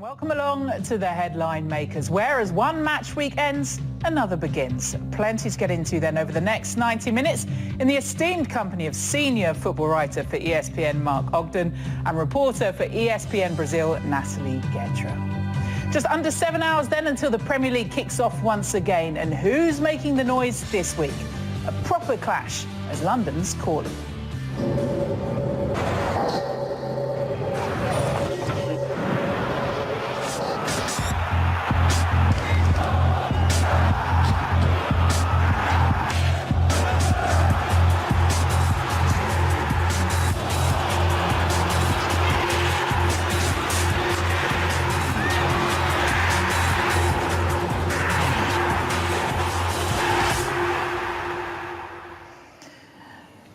Welcome along to the Headline Makers, where as one match week ends, another begins. Plenty to get into then over the next 90 minutes in the esteemed company of senior football writer for ESPN, Mark Ogden, and reporter for ESPN Brazil, Natalie Guetra. Just under 7 hours then until the Premier League kicks off once again. And who's making the noise this week? A proper clash as London's calling.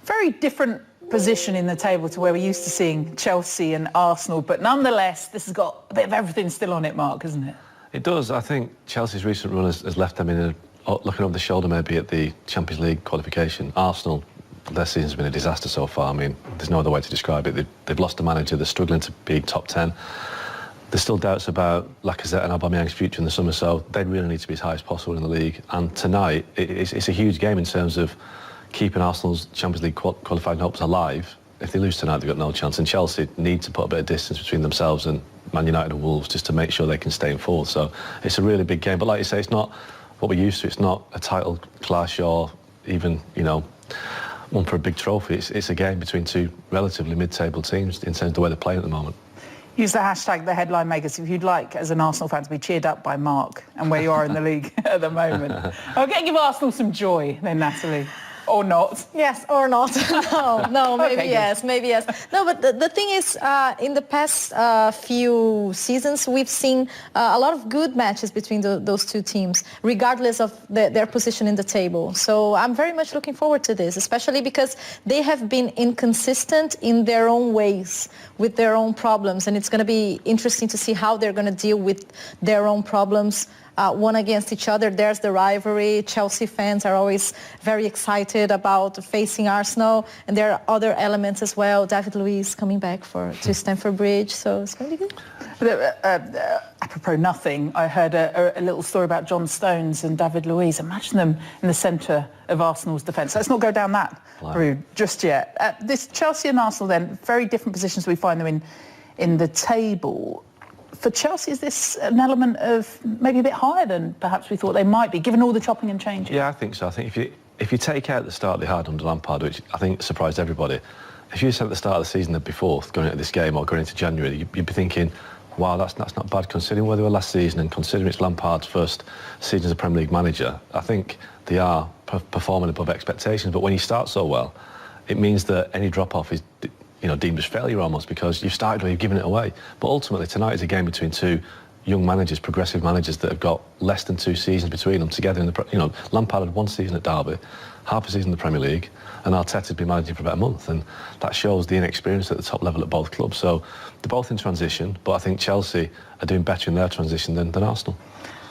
Very different position in the table to where we're used to seeing Chelsea and Arsenal, but nonetheless, this has got a bit of everything still on it, Mark, hasn't it? It does. I think Chelsea's recent run has left them in looking over the shoulder maybe at the Champions League qualification. Arsenal, their season's been a disaster so far. I mean, there's no other way to describe it. They've lost a manager, they're struggling to be top 10. There's still doubts about Lacazette and Aubameyang's future in the summer, so they really need to be as high as possible in the league. And tonight, it's a huge game in terms of keeping Arsenal's Champions League qualifying hopes alive. If they lose tonight, they've got no chance. And Chelsea need to put a bit of distance between themselves and Man United and Wolves just to make sure they can stay in fourth. So it's a really big game. But like you say, it's not what we're used to. It's not a title clash or even, you know, one for a big trophy. It's a game between two relatively mid-table teams in terms of the way they're playing at the moment. Use the hashtag the Headline Makers if you'd like, as an Arsenal fan, to be cheered up by Mark and where you are in the league at the moment. Okay, give Arsenal some joy then, Natalie. Or not. Yes, or not. No, maybe Okay, yes, maybe yes. No, but the thing is, in the past few seasons, we've seen a lot of good matches between those two teams, regardless of their position in the table. So I'm very much looking forward to this, especially because they have been inconsistent in their own ways, with their own problems. And it's going to be interesting to see how they're going to deal with their own problems one against each other. There's the rivalry. Chelsea fans are always very excited about facing Arsenal, and there are other elements as well. David Luiz coming back to Stamford Bridge, so it's going to be good. Apropos nothing, I heard a little story about John Stones and David Luiz. Imagine them in the centre of Arsenal's defence. Let's not go down that route just yet. This Chelsea and Arsenal then, very different positions we find them in the table. For Chelsea, is this an element of maybe a bit higher than perhaps we thought they might be, given all the chopping and changing? Yeah, I think so. I think if you take out the start they had under Lampard, which I think surprised everybody, if you said at the start of the season they'd be fourth going into this game or going into January, you'd be thinking, wow, that's not bad considering where they were last season and considering it's Lampard's first season as a Premier League manager. I think they are performing above expectations, but when you start so well, it means that any drop-off is, you know, deemed as failure almost, because you've started where you've given it away. But ultimately tonight is a game between two young managers, progressive managers that have got less than 2 seasons between them together in the, you know, Lampard had 1 season at Derby, half a season in the Premier League, and Arteta's been managing for about a month, and that shows the inexperience at the top level at both clubs. So they're both in transition, but I think Chelsea are doing better in their transition than Arsenal.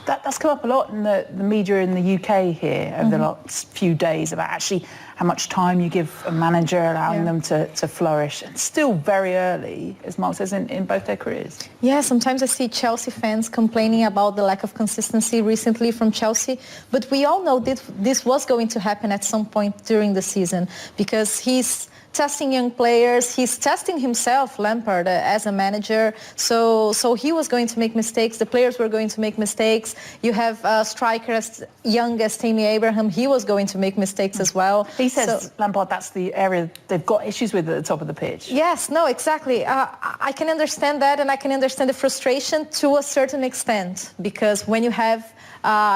That's come up a lot in the media in the UK here over the last few days about actually how much time you give a manager, allowing them to flourish. And still very early, as Mark says, in both their careers. Yeah, sometimes I see Chelsea fans complaining about the lack of consistency recently from Chelsea. But we all know that this was going to happen at some point during the season, because he's testing young players, he's testing himself, Lampard, as a manager. So he was going to make mistakes, the players were going to make mistakes. You have a striker as young as Tammy Abraham, he was going to make mistakes as well. He says, Lampard, that's the area they've got issues with at the top of the pitch. Yes, no, exactly. I can understand that, and I can understand the frustration to a certain extent, because when you have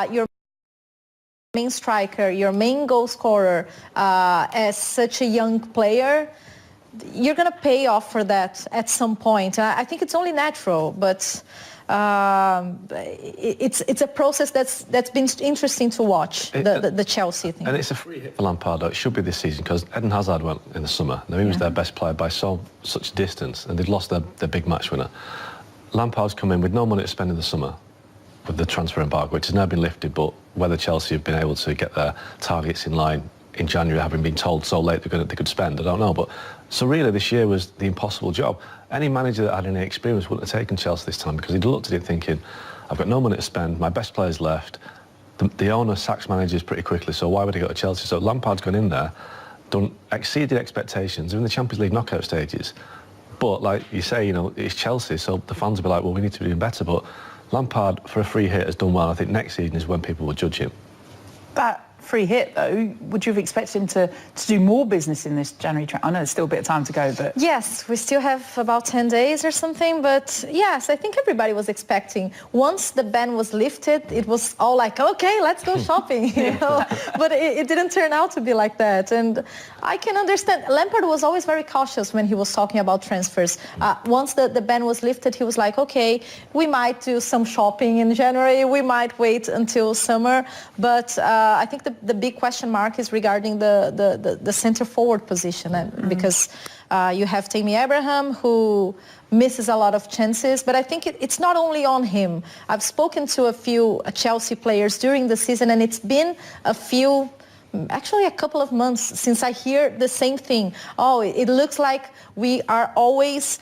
your main striker, your main goal scorer as such a young player, you're going to pay off for that at some point. I think it's only natural, but it's a process that's been interesting to watch, the Chelsea thing. And it's a free hit for Lampard, though. It should be this season, because Eden Hazard went in the summer. Now, he was their best player by such distance, and they'd lost their big match winner. Lampard's come in with no money to spend in the summer, with the transfer embargo, which has now been lifted, but whether Chelsea have been able to get their targets in line in January, having been told so late they could spend. I don't know, but so really this year was the impossible job. Any manager that had any experience wouldn't have taken Chelsea this time, because he'd looked at it thinking, I've got no money to spend, my best players left, the owner sacks managers pretty quickly, so why would he go to Chelsea? So Lampard's gone in there, exceeded expectations in the Champions League knockout stages. But like you say, it's Chelsea, so the fans will be like, well, we need to be doing better. But Lampard, for a free hit, has done well. I think next season is when people will judge him. That free hit, though, would you have expected him to do more business in this January transfer? I know there's still a bit of time to go, but... Yes, we still have about 10 days or something, but yes, I think everybody was expecting. Once the ban was lifted, it was all like, okay, let's go shopping, But it didn't turn out to be like that, and I can understand. Lampard was always very cautious when he was talking about transfers. Once the ban was lifted, he was like, okay, we might do some shopping in January, we might wait until summer, but I think the big question mark is regarding the centre forward position, because you have Tammy Abraham, who misses a lot of chances, but I think it's not only on him. I've spoken to a few Chelsea players during the season, and it's been actually a couple of months since I hear the same thing. Oh, it looks like we are always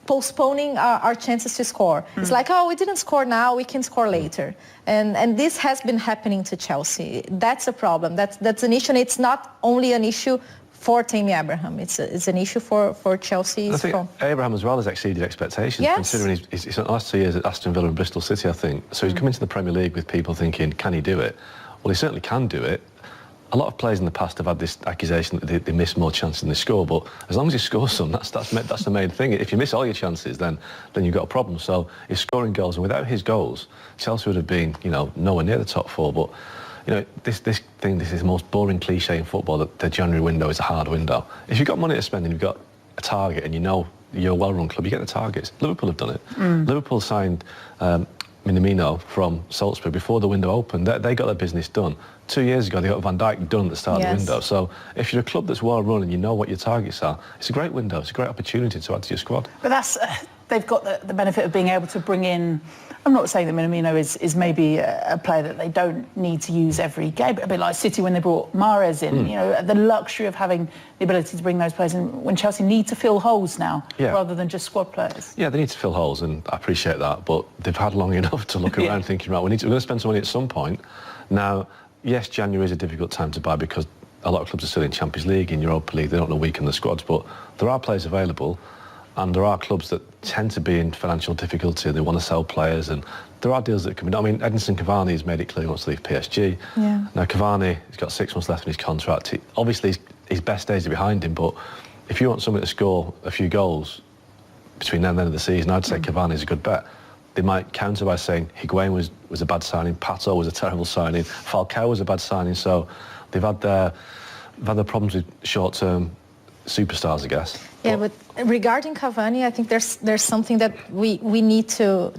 postponing our chances to score. It's like, oh, we didn't score now, we can score later. And this has been happening to Chelsea. That's a problem. That's an issue, and it's not only an issue for Tammy Abraham. It's an issue for Chelsea. I think Abraham as well has exceeded expectations, considering he's the last 2 years at Aston Villa and Bristol City, I think. So he's come into the Premier League with people thinking, can he do it? Well, he certainly can do it. A lot of players in the past have had this accusation that they miss more chances than they score, but as long as you score some, that's the main thing. If you miss all your chances, then you've got a problem. So he's scoring goals, and without his goals, Chelsea would have been, nowhere near the top four. But this is the most boring cliche in football, that the January window is a hard window. If you've got money to spend and you've got a target, and you're a well-run club, you get the targets. Liverpool have done it. Liverpool signed Minamino from Salzburg before the window opened. They got their business done. 2 years ago, they got Van Dijk done at the start of the window. So if you're a club that's well run and you know what your targets are, it's a great window. It's a great opportunity to add to your squad. But they've got the benefit of being able to bring in. I'm not saying that Minamino is maybe a player that they don't need to use every game, but a bit like City when they brought Mahrez in. The luxury of having the ability to bring those players in when Chelsea need to fill holes now, rather than just squad players. Yeah, they need to fill holes, and I appreciate that, but they've had long enough to look around thinking, right, we're going to spend some money at some point. Now, yes, January is a difficult time to buy because a lot of clubs are still in Champions League, in Europa League, they don't know weaken the squads, but there are players available, and there are clubs that tend to be in financial difficulty. They want to sell players, and there are deals that can be done. I mean, Edinson Cavani has made it clear he wants to leave PSG. Yeah. Now, Cavani, he's got 6 months left in his contract. Obviously, his best days are behind him, but if you want someone to score a few goals between now and the end of the season, I'd say Cavani's a good bet. They might counter by saying Higuain was a bad signing, Pato was a terrible signing, Falcao was a bad signing, so they've had their problems with short-term superstars, I guess. Yeah, but regarding Cavani, I think there's something that we need to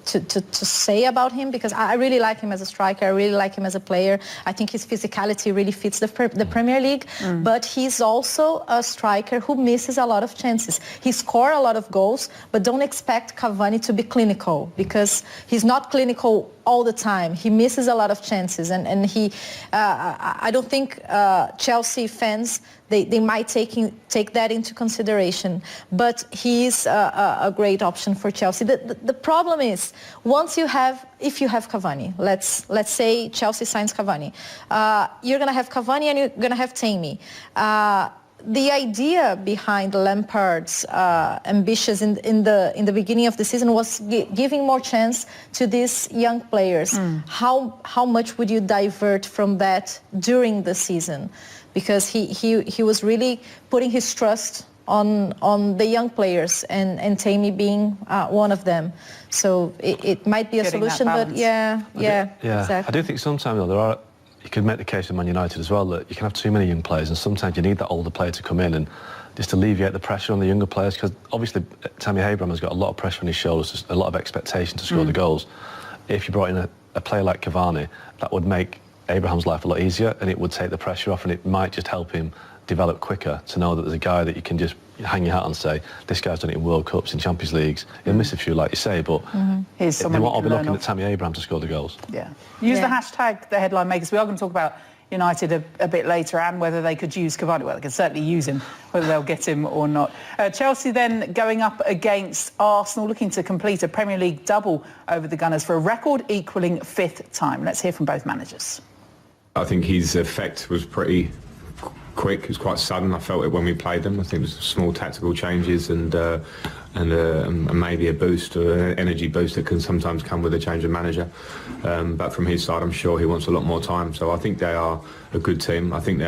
say about him, because I really like him as a striker. I really like him as a player. I think his physicality really fits the Premier League. But he's also a striker who misses a lot of chances. He scored a lot of goals, but don't expect Cavani to be clinical, because he's not clinical all the time. He misses a lot of chances, and he. I don't think Chelsea fans they might take that into consideration. But he's a great option for Chelsea. The problem is, if you have Cavani, let's say Chelsea signs Cavani, you're going to have Cavani and you're going to have Tammy. The idea behind Lampard's ambitions in the beginning of the season was giving more chance to these young players. How much would you divert from that during the season? Because he was really putting his trust on the young players, and Tammy being one of them. So it might be a solution, but exactly. I do think sometimes, though, you could make the case with Man United as well, that you can have too many young players, and sometimes you need that older player to come in and just alleviate the pressure on the younger players, because obviously Tammy Abraham has got a lot of pressure on his shoulders, a lot of expectation to score the goals. If you brought in a player like Cavani, that would make Abraham's life a lot easier, and it would take the pressure off, and it might just help him develop quicker, to know that there's a guy that you can just hang your hat on and say, this guy's done it in World Cups, in Champions Leagues. He'll miss a few, like you say, but they won't all be looking at Tammy Abraham to score the goals. Yeah. Use the hashtag, the headline makers. We are going to talk about United a bit later, and whether they could use Cavani. Well, they can certainly use him, whether they'll get him or not. Chelsea then going up against Arsenal, looking to complete a Premier League double over the Gunners for a record equalling 5th time. Let's hear from both managers. I think his effect was pretty quick. It was quite sudden. I felt it when we played them. I think it was small tactical changes and maybe a boost or an energy boost that can sometimes come with a change of manager. But from his side, I'm sure he wants a lot more time. So I think they are a good team. I think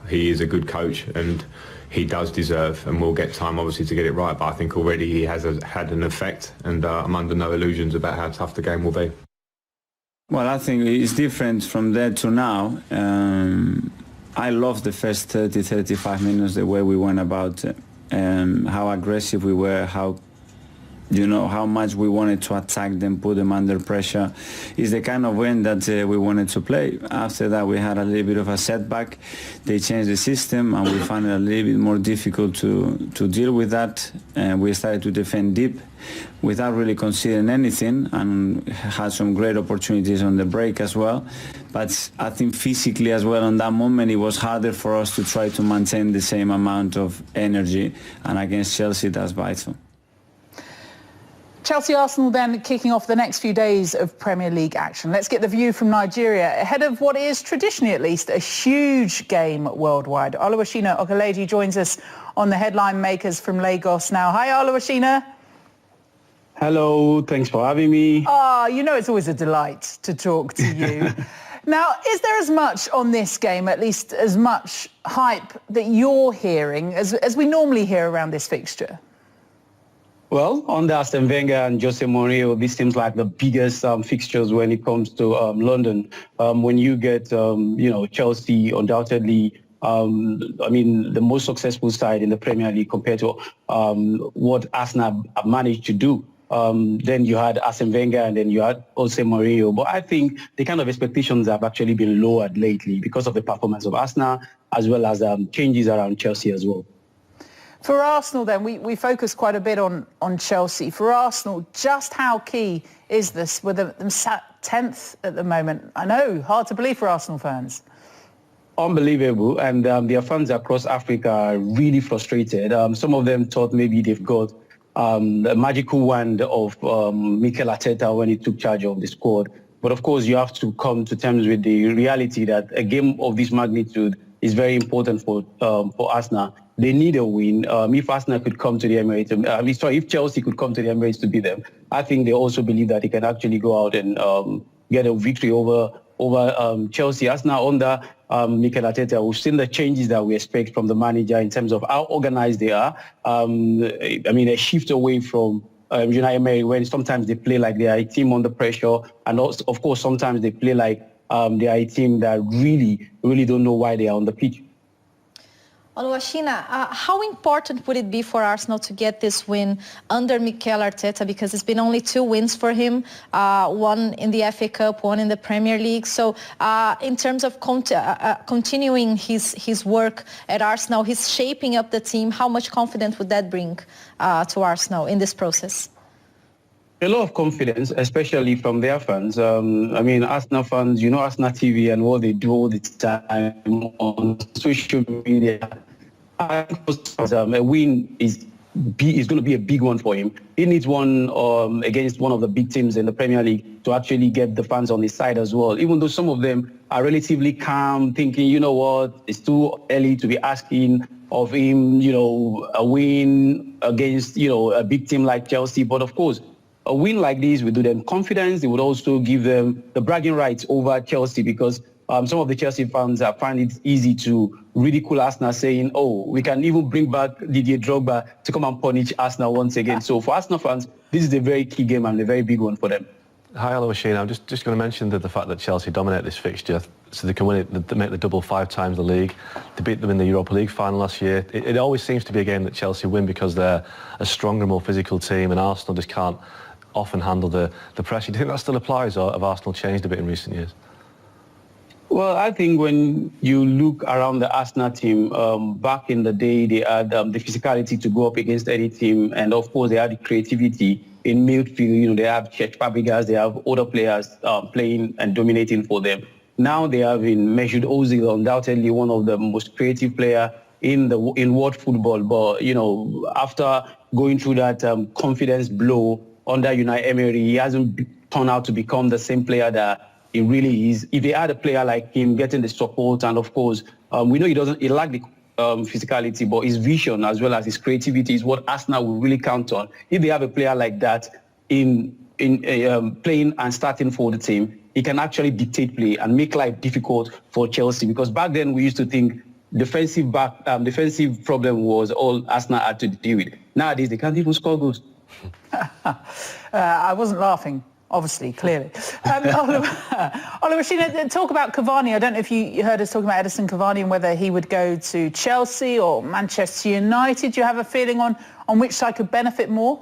he is a good coach, and he does deserve and will get time obviously to get it right. But I think already he has had an effect, and I'm under no illusions about how tough the game will be. Well, I think it's different from there to now. I loved the first 30-35 minutes, the way we went about it, how aggressive we were, how much we wanted to attack them, put them under pressure. It's the kind of win that we wanted to play. After that, we had a little bit of a setback. They changed the system, and we found it a little bit more difficult to deal with that. We started to defend deep without really considering anything, and had some great opportunities on the break as well. But I think physically as well, on that moment, it was harder for us to try to maintain the same amount of energy, and against Chelsea, that's vital. Chelsea-Arsenal then kicking off the next few days of Premier League action. Let's get the view from Nigeria ahead of what is, traditionally at least, a huge game worldwide. Oluwashina Okeleji joins us on the headline makers from Lagos now. Hi, Oluwashina. Hello, thanks for having me. It's always a delight to talk to you. Now, is there as much on this game, at least as much hype that you're hearing as we normally hear around this fixture? Well, under Arsene Wenger and Jose Mourinho, this seems like the biggest fixtures when it comes to London. When you get, Chelsea, undoubtedly, the most successful side in the Premier League compared to what Arsenal have managed to do. Then you had Arsene Wenger, and then you had Jose Mourinho. But I think the kind of expectations have actually been lowered lately because of the performance of Arsenal, as well as changes around Chelsea as well. For Arsenal then, we focus quite a bit on Chelsea. For Arsenal, just how key is this with them sat 10th at the moment? I know, hard to believe for Arsenal fans. Unbelievable, and their fans across Africa are really frustrated. Some of them thought maybe they've got the magical wand of Mikel Arteta when he took charge of the squad. But of course, you have to come to terms with the reality that a game of this magnitude is very important for Arsenal. They need a win. If Arsenal could come to the Emirates, if Chelsea could come to the Emirates to beat them, I think they also believe that they can actually go out and get a victory over Chelsea. Arsenal under Mikel Arteta, we've seen the changes that we expect from the manager in terms of how organized they are. A shift away from Unai Emery, when sometimes they play like they are a team under pressure, and also, of course, sometimes they play like they are a team that really don't know why they are on the pitch. Oluwashina, how important would it be for Arsenal to get this win under Mikel Arteta? Because it's been only 2 wins for him, one in the FA Cup, one in the Premier League. So in terms of continuing his work at Arsenal, he's shaping up the team. How much confidence would that bring to Arsenal in this process? A lot of confidence, especially from their fans. Arsenal fans, Arsenal TV and what they do all the time on social media. A win is going to be a big one for him. He needs one against one of the big teams in the Premier League to actually get the fans on his side as well. Even though some of them are relatively calm, thinking, you know what, it's too early to be asking of him, a win against, a big team like Chelsea. But of course, a win like this would do them confidence. It would also give them the bragging rights over Chelsea, because some of the Chelsea fans find it easy to ridicule Arsenal, saying, we can even bring back Didier Drogba to come and punish Arsenal once again. So for Arsenal fans, this is a very key game and a very big one for them. Hi, Oluwashina. I'm just going to mention the fact that Chelsea dominate this fixture, so they can win it, they make the double 5 times the league. They beat them in the Europa League final last year. It always seems to be a game that Chelsea win because they're a stronger, more physical team, and Arsenal just can't often handle the pressure. Do you think that still applies, or have Arsenal changed a bit in recent years? Well, I think when you look around the Arsenal team, back in the day, they had the physicality to go up against any team, and of course they had the creativity in midfield. They have Cesc Fabregas, they have other players playing and dominating for them. Now they have in Mesut Ozil, undoubtedly one of the most creative player in world football. But, you know, after going through that confidence blow under Unai Emery, he hasn't turned out to become the same player that he really is. If they had a player like him getting the support, and of course, we know he lack the physicality, but his vision as well as his creativity is what Arsenal will really count on. If they have a player like that in playing and starting for the team, he can actually dictate play and make life difficult for Chelsea. Because back then we used to think defensive problem was all Arsenal had to deal with. Nowadays they can't even score goals. I wasn't laughing. Obviously, clearly. Oliver Sheena, talk about Cavani. I don't know if you heard us talking about Edison Cavani and whether he would go to Chelsea or Manchester United. Do you have a feeling on which side could benefit more?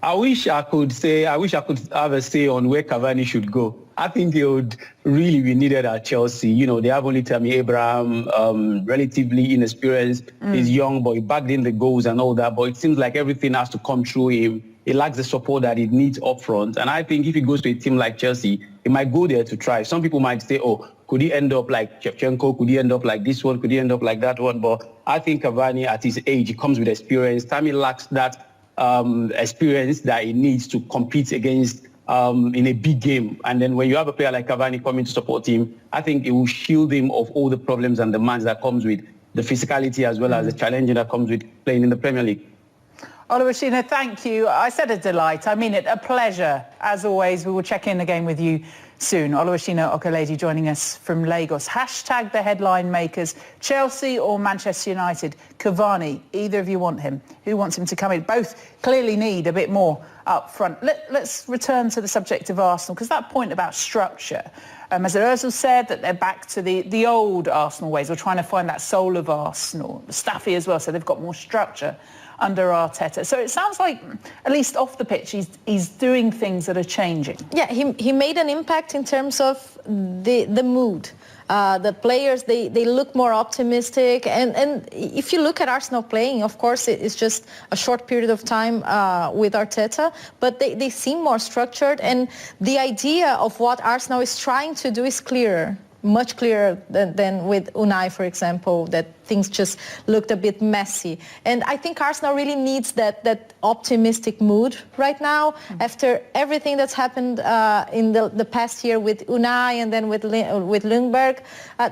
I wish I could have a say on where Cavani should go. I think he would really be needed at Chelsea. You know, they have only Tammy Abraham, relatively inexperienced. He's young, but he backed in the goals and all that. But it seems like everything has to come through him. He lacks the support that he needs up front. And I think if he goes to a team like Chelsea, he might go there to try. Some people might say, oh, could he end up like Shevchenko? Could he end up like this one? Could he end up like that one? But I think Cavani, at his age, he comes with experience. Tammy lacks that experience that he needs to compete against in a big game. And then when you have a player like Cavani coming to support him, I think it will shield him of all the problems and demands that comes with the physicality as well as the challenge that comes with playing in the Premier League. Oliver Sheena, thank you. I said a delight. I mean it, a pleasure. As always, we will check in again with you soon. Oliver Sheena Okoledi joining us from Lagos. Hashtag the headline makers, Chelsea or Manchester United. Cavani, either of you want him? Who wants him to come in? Both clearly need a bit more up front. Let's return to the subject of Arsenal, because that point about structure, as Ozil said, that they're back to the old Arsenal ways. We're trying to find that soul of Arsenal. Staffy as well, so they've got more structure under Arteta. So it sounds like, at least off the pitch, he's doing things that are changing. Yeah, he made an impact in terms of the mood. The players, they look more optimistic. And if you look at Arsenal playing, of course, it's just a short period of time with Arteta, but they seem more structured. And the idea of what Arsenal is trying to do is clearer. Much clearer than with Unai, for example, that things just looked a bit messy. And I think Arsenal really needs that optimistic mood right now. After everything that's happened in the past year with Unai and then with Ljungberg,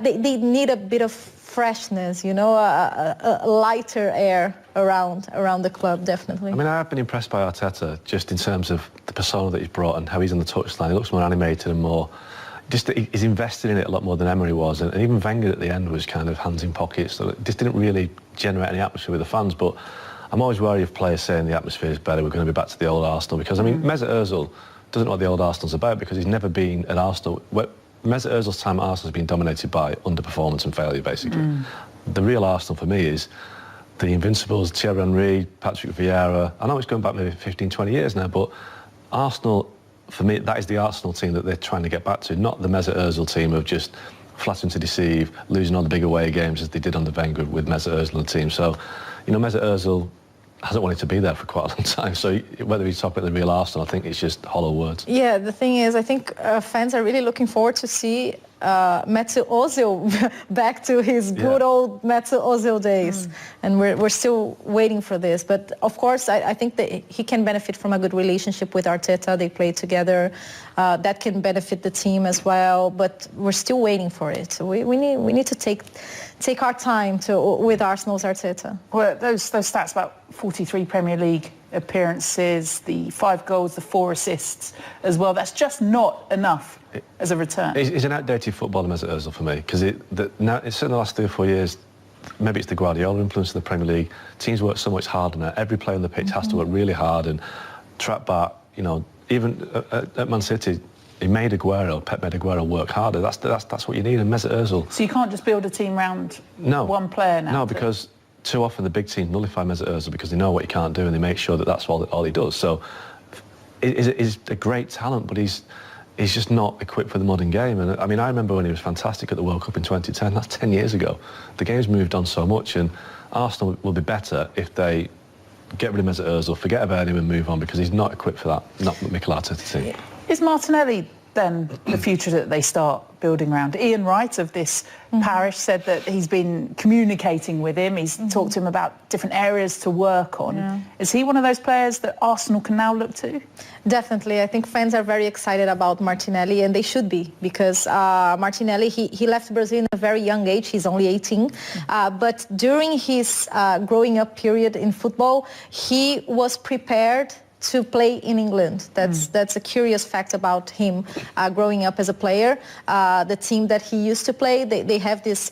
they need a bit of freshness, you know, a lighter air around the club, definitely. I mean, I've been impressed by Arteta just in terms of the persona that he's brought and how he's on the touchline. He looks more animated and more... Just he's invested in it a lot more than Emery was, and even Wenger at the end was kind of hands in pockets, so it just didn't really generate any atmosphere with the fans. But I'm always wary of players saying the atmosphere is better, we're going to be back to the old Arsenal, because I mean Mesut Ozil doesn't know what the old Arsenal's about, because he's never been at Arsenal. Mesut Ozil's time at Arsenal has been dominated by underperformance and failure, basically. The real Arsenal for me is the Invincibles, Thierry Henry, Patrick Vieira. I know it's going back maybe 15, 20 years now, but Arsenal, for me, that is the Arsenal team that they're trying to get back to, not the Mesut Ozil team of just flattering to deceive, losing all the big away games as they did under Wenger with Mesut Ozil and the team. So, you know, Mesut Ozil hasn't wanted to be there for quite a long time. So whether he's top at the real Arsenal, I think it's just hollow words. Yeah, the thing is, I think fans are really looking forward to see Mesut Ozil back to his good old Mesut Ozil days. And we're still waiting for this. But of course, I think that he can benefit from a good relationship with Arteta. They play together. That can benefit the team as well. But we're still waiting for it. So we need to take our time with Arsenal's Arteta. Well, those stats about 43 Premier League appearances, the 5 goals, the 4 assists as well. That's just not enough as a return. He's an outdated footballer, Mesut Ozil, for me, because now it's in the last 3 or 4 years. Maybe it's the Guardiola influence of the Premier League. Teams work so much harder now. Every player on the pitch has to work really hard and track back. You know, even at Man City, Pep made Aguero work harder. That's what you need. And Mesut Ozil. So you can't just build a team around one player now. No, because too often the big teams nullify Mesut Ozil because they know what he can't do and they make sure that that's all he does. So he's a great talent, but he's just not equipped for the modern game. And I mean, I remember when he was fantastic at the World Cup in 2010. That's 10 years ago. The game's moved on so much, and Arsenal will be better if they get rid of Mesut Ozil, forget about him and move on, because he's not equipped for that, not Mikel Arteta team. Is Martinelli then the future that they start building around? Ian Wright of this parish said that he's been communicating with him. He's talked to him about different areas to work on. Yeah. Is he one of those players that Arsenal can now look to? Definitely. I think fans are very excited about Martinelli, and they should be, because Martinelli, he left Brazil in a very young age. He's only 18. But during his growing up period in football, he was prepared to play in England. That's a curious fact about him growing up as a player. The team that he used to play, they have this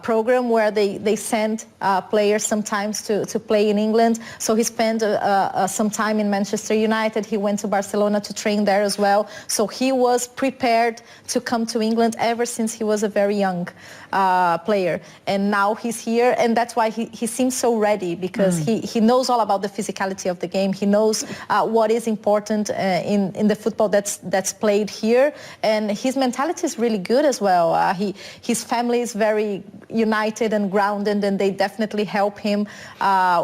program where they send players sometimes to play in England. So he spent some time in Manchester United. He went to Barcelona to train there as well. So he was prepared to come to England ever since he was a very young player. And now he's here, and that's why he seems so ready, because he knows all about the physicality of the game. He knows what is important in the football that's played here, and his mentality is really good as well. His family is very united and grounded, and they definitely help him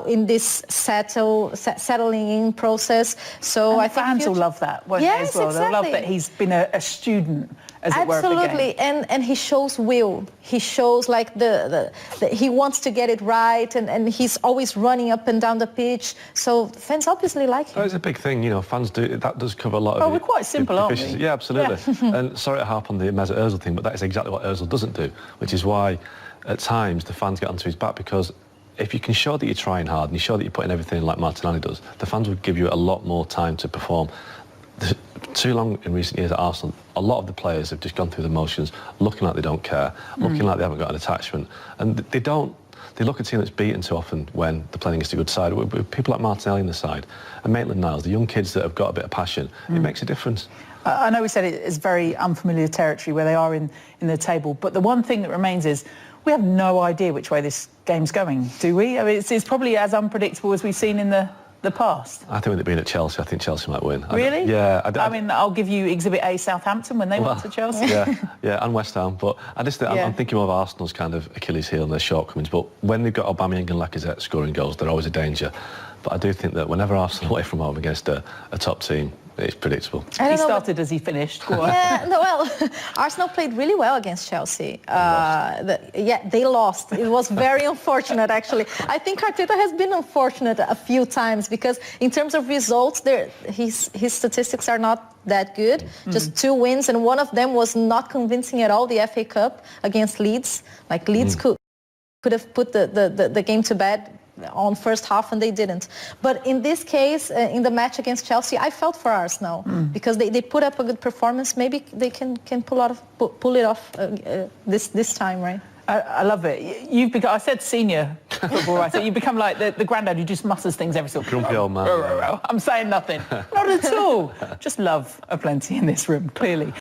in this settling in process. So And I the think fans will love that, won't they, as well? They'll love that he's been a student, as it were, of the game. Absolutely, and he shows will. He shows like the he wants to get it right, and he's always running up and down the pitch. So fans obviously like him. Oh, it's a big thing, you know. Fans do that. Does cover a lot of. Oh, we're quite simple, aren't we? Yeah, absolutely. Yeah. And sorry to harp on the Mesut Ozil thing, but that is exactly what Ozil doesn't do, which is why at times the fans get onto his back, because if you can show that you're trying hard and you show that you're putting everything in like Martinelli does, the fans will give you a lot more time to perform. Too long in recent years at Arsenal, a lot of the players have just gone through the motions, looking like they don't care, looking like they haven't got an attachment, and they look at a team that's beaten too often when they're playing against a good side. With people like Martinelli in the side and Maitland-Niles, the young kids that have got a bit of passion, it makes a difference. I know we said it's very unfamiliar territory where they are in the table, but the one thing that remains is we have no idea which way this game's going, do we? I mean, it's probably as unpredictable as we've seen in the past. I think with it being at Chelsea, I think Chelsea might win. Really? Yeah. I mean, I'll give you Exhibit A, Southampton, when they went to Chelsea. Yeah, and West Ham. But I just think I'm thinking more of Arsenal's kind of Achilles heel and their shortcomings. But when they've got Aubameyang and Lacazette scoring goals, they're always a danger. But I do think that whenever Arsenal away from home against a top team, it's predictable. He started as he finished. Go on. Yeah, no, well, Arsenal played really well against Chelsea. They lost. It was very unfortunate, actually. I think Arteta has been unfortunate a few times, because in terms of results, his statistics are not that good. Just 2 wins, and one of them was not convincing at all, the FA Cup against Leeds. Like Leeds could have put the game to bed on first half, and they didn't. But in this case, in the match against Chelsea, I felt for Arsenal, because they put up a good performance. Maybe they can pull it off this time, right? I love it. You've become, I said senior football writer, you've become like the granddad who just mutters things every sort of Grumpy old man. I'm saying nothing. Not at all. Just love aplenty in this room, clearly.